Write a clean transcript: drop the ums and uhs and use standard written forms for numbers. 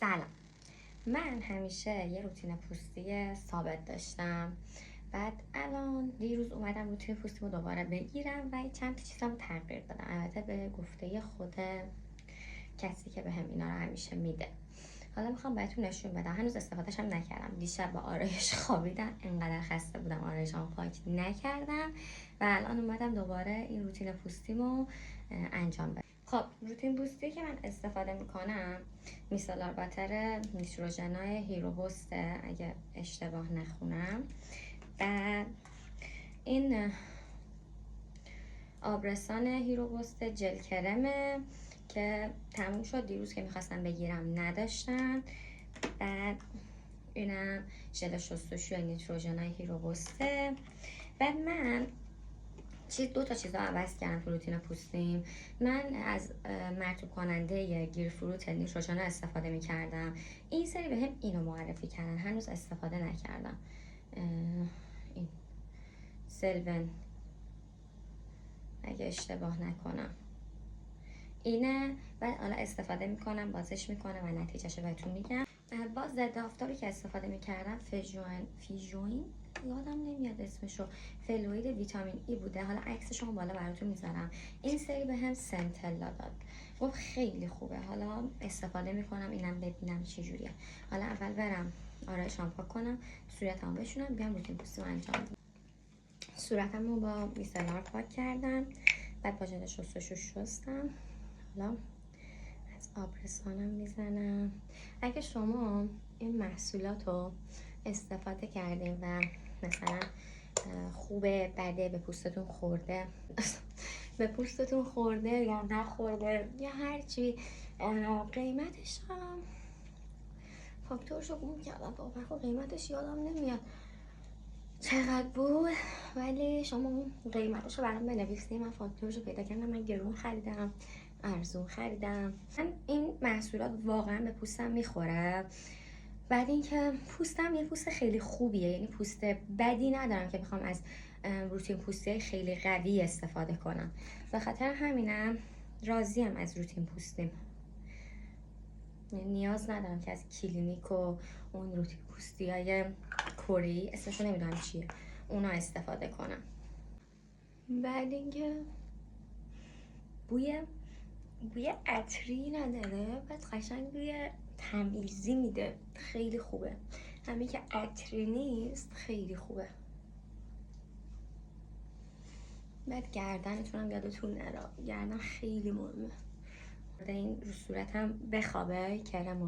سلام. من همیشه یه روتین پوستی ثابت داشتم. بعد الان دیروز اومدم روتین پوستیمو دوباره بگیرم و چند تا چیزامو تغییر دادم، البته به گفته خود کسی که بهم اینا رو همیشه میده. حالا میخوام بهتون نشون بدم. هنوز استفادهش هم نکردم. دیشب با آرایش خوابیدم، انقدر خسته بودم آرایشمو پاک نکردم و الان اومدم دوباره این روتین پوستیمو انجام بدم. خب روتین پوستی که من استفاده میکنم میسلار باتر نیتروژنای هیرو بوسته اگه اشتباه نخونم. بعد این آبرسان هیرو بوسته جل کرمه که تموم شد دیروز که میخواستم بگیرم نداشتن. بعد اینم ژل شستشوی نیتروژنای هیرو بوسته. بعد من دو تا چیز رو عوض کردم تو روتین پوستیم. من از مرطوب کننده گیر فروت نیتروژن استفاده میکردم. این سری به هم اینو معرفی کردن، هنوز استفاده نکردم. این سلون اگه اشتباه نکنم اینه. بعد حالا استفاده میکنم، بازش میکنم و نتیجهشو بهتون میگم. باز ضد آفتابی که استفاده میکردم فیژوین یادم نمیاد اسمشو، فلوید ویتامین ای بوده. حالا عکسشو بالا براتون میذارم. این سری به هم سنتلا داد، گفت خیلی خوبه. حالا استفاده میکنم اینم ببینم چه جوریه. حالا اول برم آرایشم پاک کنم، صورتمو بشونم، بیام روتین پوستیمو انجام بدم. صورتمو با میسلار پاک کردم، بعد با ژل شستشو شستم. حالا از آبرسانم میزنم. اگه شما این محصولات رو استفاده کردین و مثلا خوبه بده به پوستتون خورده به پوستتون خورده یا نخورده یا هرچی، قیمتش هم فاکتورش رو گم کردم، واقعا قیمتش یادم نمیاد چقدر بود، ولی شما قیمتش رو برام بنویسید. من فاکتورش رو پیدا کردم. من گرون خریدم، ارزون خریدم. من این محصولات واقعا به پوستم میخوره. بعد اینکه پوستم یه پوست خیلی خوبیه، یعنی پوست بدی ندارم که بخوام از روتین پوستی خیلی قوی استفاده کنم. به خاطر همینم راضیم از روتین پوستیم. نیاز ندارم که از کلینیک و اون روتین پوستی های کره اسمشو نمیدونم چیه اونا استفاده کنم. بعد اینکه بوی عطری نداره، بعد قشنگ بوی تمیزی میده، خیلی خوبه. همین که عطری نیست خیلی خوبه. بعد گردنتونم یادتون نره، گردن خیلی مهمه. این رو صورتم بخوابه کرم